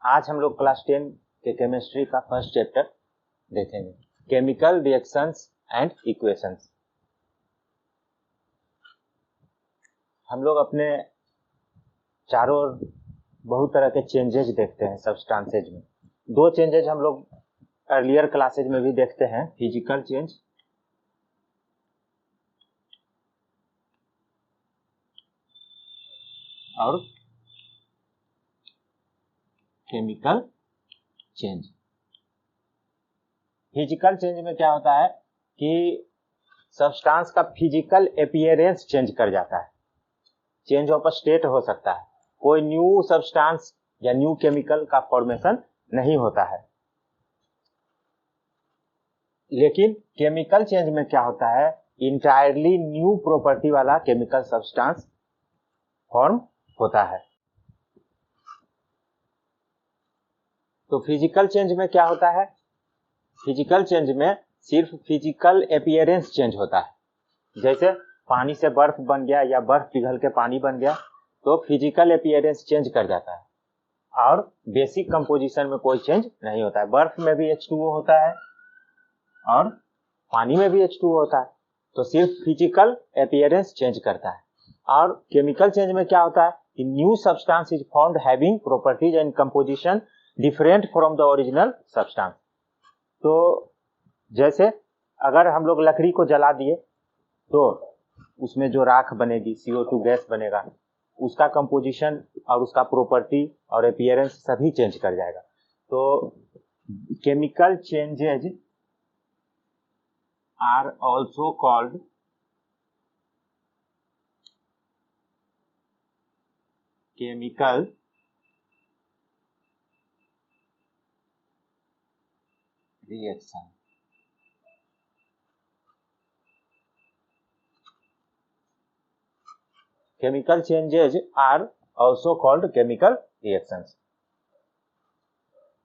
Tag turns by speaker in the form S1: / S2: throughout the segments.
S1: आज हम लोग क्लास 10 के केमिस्ट्री का फर्स्ट चैप्टर देखेंगे, केमिकल रिएक्शंस एंड इक्वेशंस। हम लोग अपने चारों ओर बहुत तरह के चेंजेस देखते हैं सब्सटेंसेज में। दो चेंजेज हम लोग अर्लियर क्लासेज में भी देखते हैं, फिजिकल चेंज और केमिकल चेंज। फिजिकल चेंज में क्या होता है कि सब्सटेंस का फिजिकल अपीयरेंस चेंज कर जाता है, चेंज ऑफ स्टेट हो सकता है, कोई न्यू सब्सटेंस या न्यू केमिकल का फॉर्मेशन नहीं होता है। लेकिन केमिकल चेंज में क्या होता है, इंटायरली न्यू प्रॉपर्टी वाला केमिकल सब्सटेंस फॉर्म होता है। तो फिजिकल चेंज में क्या होता है, फिजिकल चेंज में सिर्फ फिजिकल अपीयरेंस चेंज होता है। जैसे पानी से बर्फ बन गया या बर्फ पिघल के पानी बन गया तो फिजिकल अपीयरेंस चेंज कर जाता है और बेसिक कंपोजिशन में कोई चेंज नहीं होता है। बर्फ में भी H2O होता है और पानी में भी H2O होता है, तो सिर्फ फिजिकल अपीयरेंस चेंज करता है। और केमिकल चेंज में क्या होता है कि new substance is found having properties and composition different from the original substance. तो जैसे अगर हम लोग लकड़ी को जला दिए तो उसमें जो राख बनेगी, CO2 गैस बनेगा, उसका कंपोजिशन और उसका प्रॉपर्टी और अपीयरेंस सभी चेंज कर जाएगा। तो chemical changes are also called chemical reaction. Chemical changes are also called chemical reactions.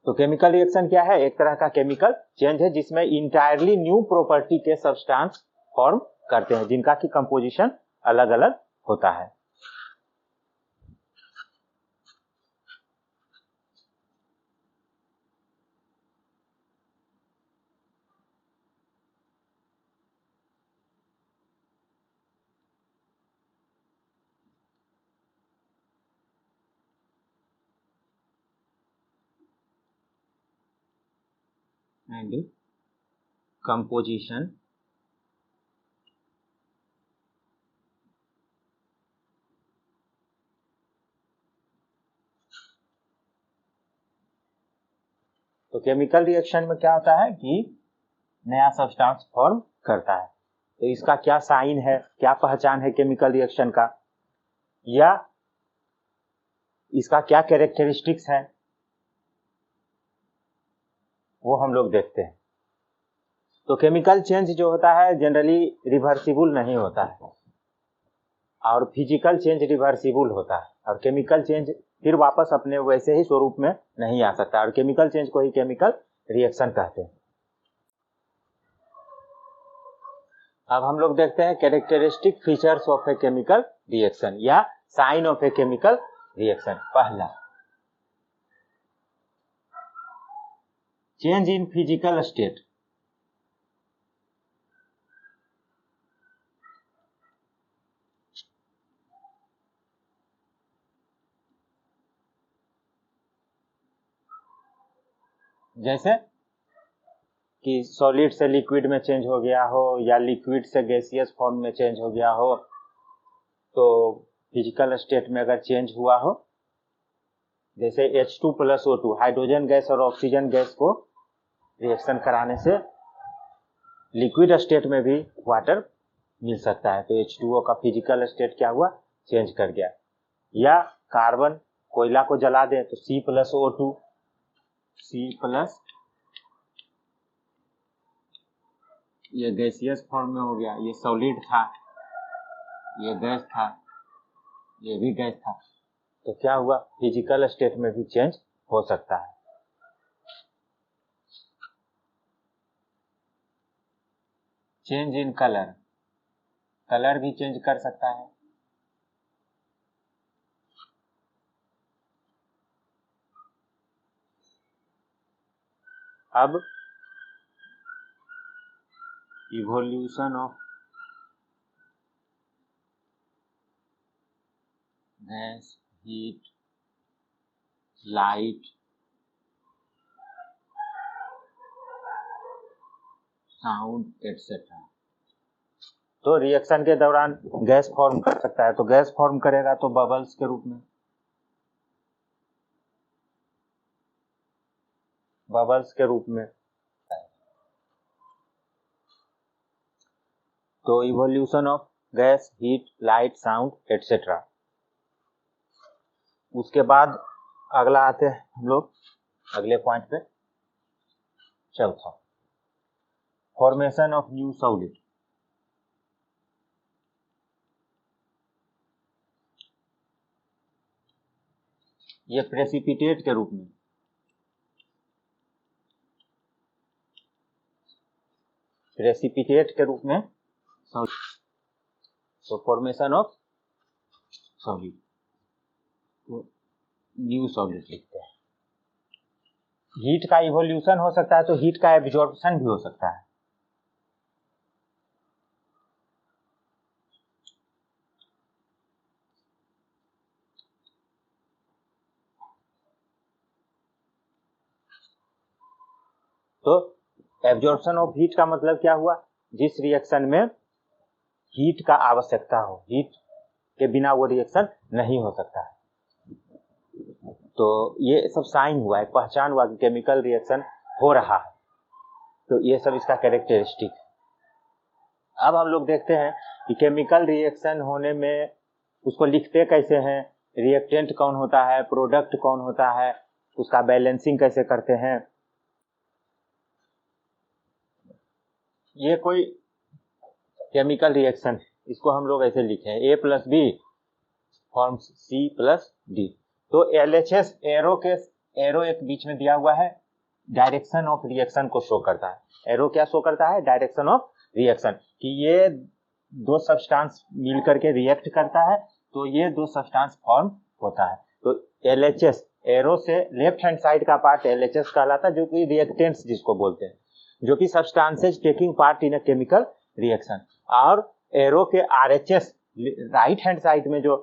S1: तो केमिकल रिएक्शन क्या है, एक तरह का केमिकल चेंज है जिसमें इंटायरली न्यू प्रॉपर्टी के सब्सटेंस फॉर्म करते हैं जिनका की कंपोजिशन अलग अलग होता है। एंड कंपोजिशन तो केमिकल रिएक्शन में क्या होता है कि नया सब्सटेंस फॉर्म करता है। तो इसका क्या साइन है, क्या पहचान है केमिकल रिएक्शन का, या इसका क्या कैरेक्टरिस्टिक्स है, वो हम लोग देखते हैं। तो केमिकल चेंज जो होता है जनरली रिवर्सिबल नहीं होता है और फिजिकल चेंज रिवर्सिबल होता है, और केमिकल चेंज फिर वापस अपने वैसे ही स्वरूप में नहीं आ सकता, और केमिकल चेंज को ही केमिकल रिएक्शन कहते हैं। अब हम लोग देखते हैं characteristic features of a chemical reaction या sign of a chemical reaction. पहला, चेंज इन फिजिकल स्टेट। जैसे कि सॉलिड से लिक्विड में चेंज हो गया हो या लिक्विड से गैसियस फॉर्म में चेंज हो गया हो, तो फिजिकल स्टेट में अगर चेंज हुआ हो, जैसे H2+O2 हाइड्रोजन गैस और ऑक्सीजन गैस को रिएक्शन कराने से लिक्विड स्टेट में भी वाटर मिल सकता है, तो H2O का फिजिकल स्टेट क्या हुआ, चेंज कर गया। या कार्बन कोयला को जला दें तो C+O2, C+ ये गैसियस फॉर्म में हो गया, ये सॉलिड था, ये गैस था, ये भी गैस था, तो क्या हुआ, फिजिकल स्टेट में भी चेंज हो सकता है। चेंज इन कलर, कलर भी चेंज कर सकता है। अब evolution of gas, heat, light, sound etcetera. तो रिएक्शन के दौरान गैस फॉर्म कर सकता है, तो गैस फॉर्म करेगा तो बबल्स के रूप में, बबल्स के रूप में। तो evolution of gas, heat, light, sound etcetera. उसके बाद अगला आते हैं हम लोग अगले पॉइंट पे, चौथा, फॉर्मेशन ऑफ न्यू सॉलिड। ये प्रेसिपिटेट के रूप में, प्रेसिपिटेट के रूप में सॉलिड। तो फॉर्मेशन ऑफ सॉलिड, तो न्यू सॉलिड लिखते हैं। हीट का इवोल्यूशन हो सकता है, तो हीट का एब्जॉर्प्शन भी हो सकता है। तो एब्जॉर्प्शन ऑफ हीट का मतलब क्या हुआ, जिस रिएक्शन में हीट का आवश्यकता हो, हीट के बिना वो रिएक्शन नहीं हो सकता है। तो ये सब साइन हुआ है, पहचान हुआ कि केमिकल रिएक्शन हो रहा है। तो ये सब इसका कैरेक्टरिस्टिक। अब हम लोग देखते हैं कि केमिकल रिएक्शन होने में उसको लिखते कैसे हैं, रिएक्टेंट कौन होता है, प्रोडक्ट कौन होता है, उसका बैलेंसिंग कैसे करते हैं। ये कोई केमिकल रिएक्शन, इसको हम लोग ऐसे लिखे हैं, A + B forms C + D। तो LHS एरो एक बीच में दिया हुआ है, डायरेक्शन ऑफ रिएक्शन को शो करता है। एरो क्या शो करता है, डायरेक्शन ऑफ रिएक्शन, कि ये दो सब्सटेंस मिलकर के रिएक्ट करता है, तो ये दो सब्सटेंस फॉर्म होता है। तो LHS एरो से लेफ्ट हैंड साइड का पार्ट LHS कहलाता है, जो कि रिएक्टेंट्स जिसको बोलते हैं, जो कि substances taking part in a chemical reaction. और एरो के RHS राइट हैंड साइड में जो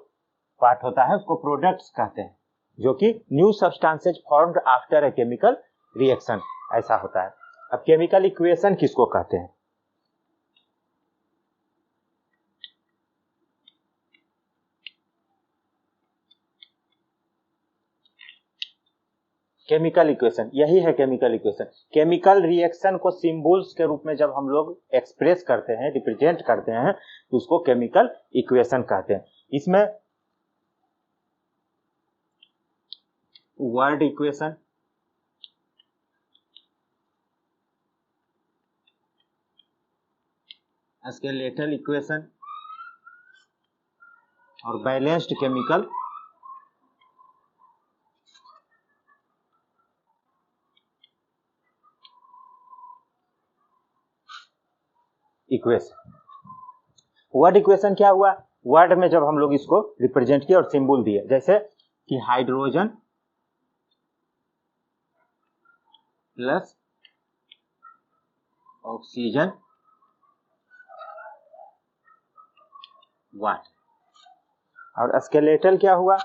S1: पार्ट होता है उसको प्रोडक्ट्स कहते हैं, जो कि new substances formed after a chemical reaction, ऐसा होता है। अब केमिकल इक्वेशन किसको कहते हैं, केमिकल इक्वेशन, यही है केमिकल इक्वेशन। केमिकल रिएक्शन को सिंबल्स के रूप में जब हम लोग एक्सप्रेस करते हैं, रिप्रेजेंट करते हैं, तो उसको केमिकल इक्वेशन कहते हैं। इसमें वर्ड इक्वेशन, स्केलेटल इक्वेशन और balanced chemical equation. Word equation क्या हुआ, वर्ड में जब हम लोग इसको रिप्रेजेंट किए और सिंबल दिए, जैसे कि हाइड्रोजन प्लस ऑक्सीजन वाटर। और स्केलेटल क्या हुआ,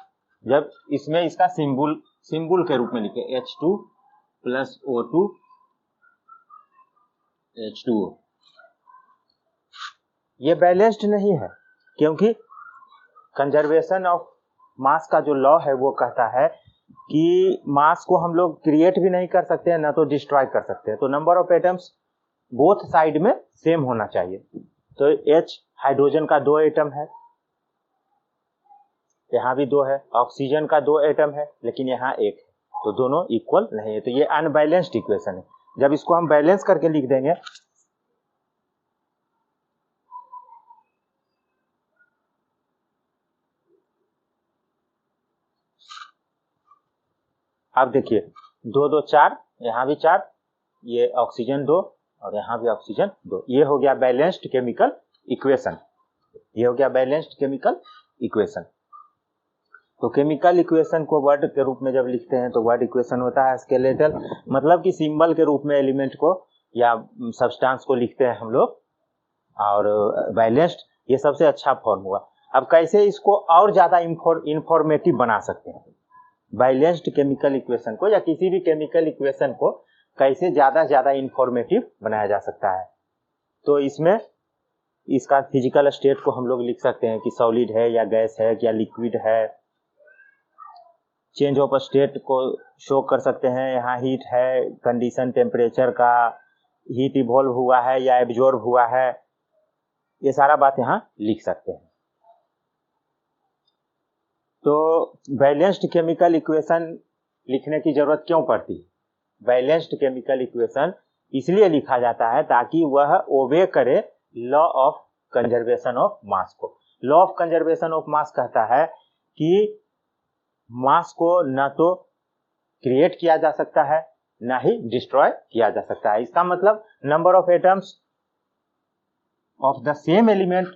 S1: जब इसमें इसका सिंबल के रूप में लिखे H2 + O2 H2O। ये बैलेंस्ड नहीं है, क्योंकि कंजर्वेशन ऑफ मास का जो लॉ है वो कहता है कि मास को हम लोग क्रिएट भी नहीं कर सकते हैं, ना तो डिस्ट्रॉय कर सकते हैं। तो number of atoms both side में सेम होना चाहिए। तो H हाइड्रोजन का 2 एटम है, यहाँ भी 2 है, ऑक्सीजन का 2 एटम है, लेकिन यहाँ 1 है, तो दोनों इक्वल नहीं है। तो ये अनबैलेंस्ड इक्वेशन है। जब इसको हम बैलेंस करके लिख देंगे, अब देखिए 2 2 4, यहाँ भी 4, ये ऑक्सीजन 2 और यहाँ भी ऑक्सीजन 2, ये हो गया बैलेंस्ड केमिकल इक्वेशन, ये हो गया बैलेंस्ड केमिकल इक्वेशन। तो केमिकल इक्वेशन को वर्ड के रूप में जब लिखते हैं तो वर्ड इक्वेशन होता है स्केलेटल, मतलब कि सिंबल के रूप में एलिमेंट को या सब्सटेंस को लिखते हैं हम लोग। और बैलेंस्ड ये सबसे अच्छा फॉर्म हुआ। अब कैसे इसको और ज़्यादा इंफॉर्मेटिव बना सकते हैं, बैलेंस्ड केमिकल इक्वेशन को या किसी भी केमिकल इक्वेशन को कैसे ज़्यादा से ज़्यादा इंफॉर्मेटिव बनाया जा सकता है। तो इसमें इसका फिजिकल स्टेट को हम लोग लिख सकते हैं कि सॉलिड है या गैस है या लिक्विड है। चेंज ऑफ स्टेट को शो कर सकते हैं, यहाँ हीट है, कंडीशन टेम्परेचर का, हीट इवॉल्व हुआ है या एब्जॉर्ब हुआ है, ये सारा बात यहाँ लिख सकते हैं। तो बैलेंस्ड केमिकल इक्वेशन लिखने की जरूरत क्यों पड़ती है? बैलेंस्ड केमिकल इक्वेशन इसलिए लिखा जाता है ताकि वह ओबे करे law of conservation of mass को। Law of conservation of mass कहता है कि मास को न तो क्रिएट किया जा सकता है ना ही डिस्ट्रॉय किया जा सकता है। इसका मतलब number of atoms of the same element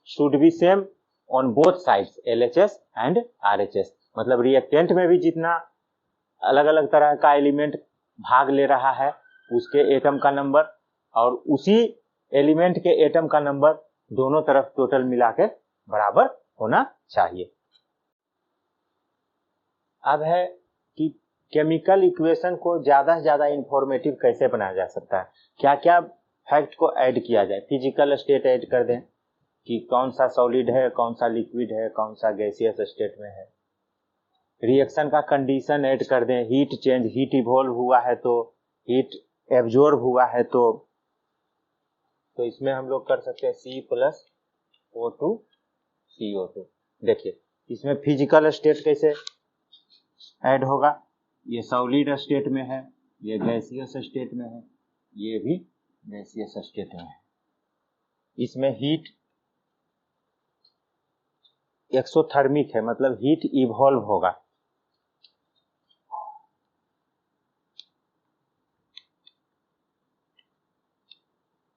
S1: should be same on both sides, LHS and RHS। मतलब रिएक्टेंट में भी जितना अलग अलग तरह का एलिमेंट भाग ले रहा है उसके एटम का नंबर और उसी एलिमेंट के एटम का नंबर दोनों तरफ टोटल मिला के बराबर होना चाहिए। अब है कि केमिकल इक्वेशन को ज्यादा से ज्यादा इंफॉर्मेटिव कैसे बनाया जा सकता है, क्या क्या फैक्ट को ऐड किया जाए। फिजिकल स्टेट ऐड कर दें कि कौन सा सॉलिड है, कौन सा लिक्विड है, कौन सा गैसियस स्टेट में है। रिएक्शन का कंडीशन ऐड कर दें, हीट चेंज, हीट इवॉल्व हुआ है तो, हीट एब्जॉर्ब हुआ है तो इसमें हम लोग कर सकते हैं C+O2CO2। देखिए इसमें फिजिकल स्टेट कैसे ऐड होगा, ये सॉलिड स्टेट में है, ये गैसियस स्टेट में है, ये भी गैसियस स्टेट में है। इसमें हीट एक्सोथर्मिक है, मतलब हीट इवॉल्व होगा।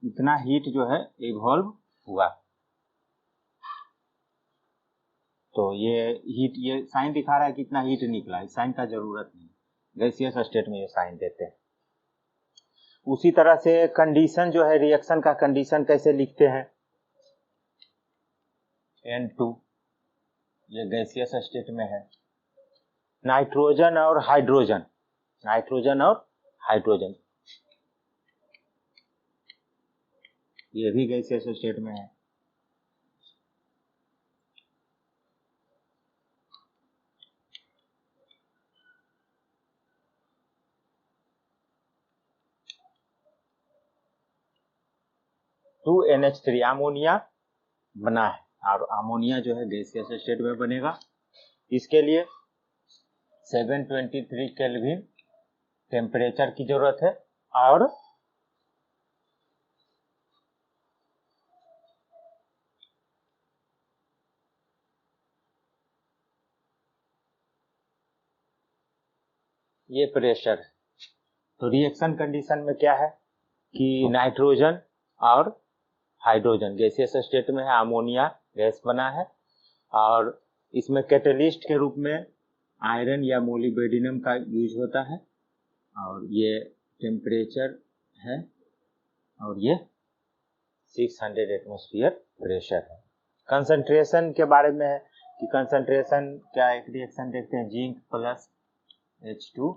S1: इतना हीट जो है इवॉल्व हुआ, तो ये हीट, ये साइन दिखा रहा है कि इतना हीट निकला है, साइन का जरूरत नहीं, गैसियस स्टेट में ये साइन देते हैं। उसी तरह से कंडीशन जो है, रिएक्शन का कंडीशन कैसे लिखते हैं, N2, ये गैसियस स्टेट में है। नाइट्रोजन और हाइड्रोजन, नाइट्रोजन और हाइड्रोजन ये भी गैसियस स्टेट में है। NH3 अमोनिया बना है और अमोनिया जो है गैसियस स्टेट में बनेगा। इसके लिए 723 केल्विन टेम्परेचर की जरूरत है और ये प्रेशर है। तो रिएक्शन कंडीशन में क्या है कि नाइट्रोजन और हाइड्रोजन गैसियस स्टेट में है, अमोनिया गैस बना है और इसमें कैटलिस्ट के रूप में आयरन या मोलिब्डेनम का यूज होता है और ये टेम्परेचर है और ये 600 एटमॉस्फेयर प्रेशर है। कंसंट्रेशन के बारे में है कि कंसंट्रेशन क्या, एक रिएक्शन देखते हैं, जिंक प्लस H2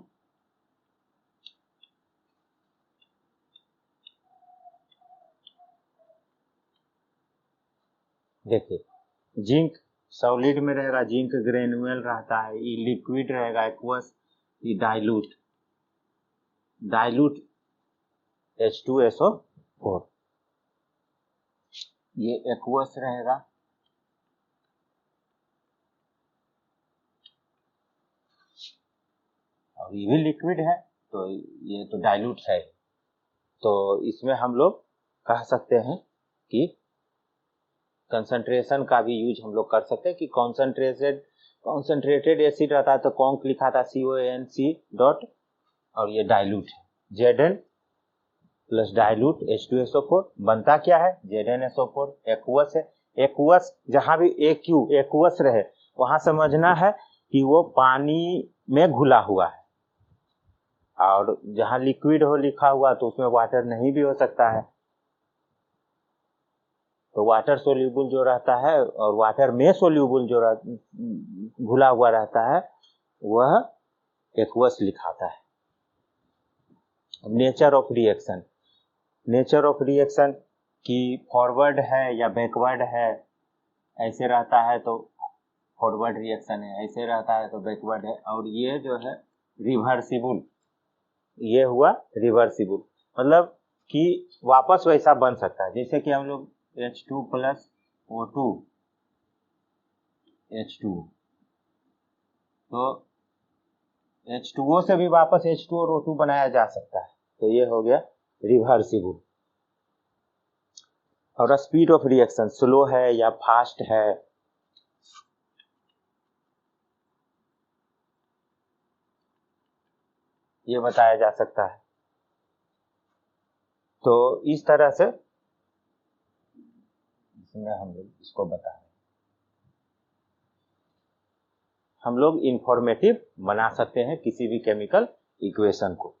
S1: देखिए, जिंक सॉलिड में रहेगा, जिंक ग्रेनुअल रहता है, ये लिक्विड रहेगा एक्वस, ये डाइल्यूट H2SO4, ये एक्वस रहेगा और ये भी लिक्विड है, तो ये तो डाइल्यूट है। तो इसमें हम लोग कह सकते हैं कि कंसंट्रेशन का भी यूज हम लोग कर सकते हैं कि कॉन्सेंट्रेटेड एसिड रहता है तो कॉन्क लिखा था CONC डॉट और ये डाइल्यूट है, Zn प्लस डाइल्यूट H2SO4 बनता क्या है, ZnSO4 एक्वस है। एक्वस जहां भी एक्वस रहे वहां समझना है कि वो पानी में घुला हुआ है, और जहां लिक्विड हो लिखा हुआ तो उसमें वाटर नहीं भी हो सकता है। तो वाटर सोल्यूबल जो रहता है और वाटर में सोल्यूबल जो घुला हुआ रहता है वह एक्वस लिखाता है। Nature of reaction, nature of reaction कि फॉरवर्ड है या बैकवर्ड है, ऐसे रहता है तो फॉरवर्ड रिएक्शन है, ऐसे रहता है तो बैकवर्ड है। और ये जो है रिवर्सिबल, ये हुआ रिवर्सिबल, मतलब कि वापस वैसा बन सकता है। जैसे कि हम लोग H2 प्लस O2 H2, तो H2O से भी वापस H2 और O2 बनाया जा सकता है, तो ये हो गया रिवर्सिबल। और स्पीड ऑफ रिएक्शन स्लो है या फास्ट है, ये बताया जा सकता है। तो इस तरह से इसमें हम लोग इसको बता रहे हैं, हम लोग इंफॉर्मेटिव बना सकते हैं किसी भी केमिकल इक्वेशन को।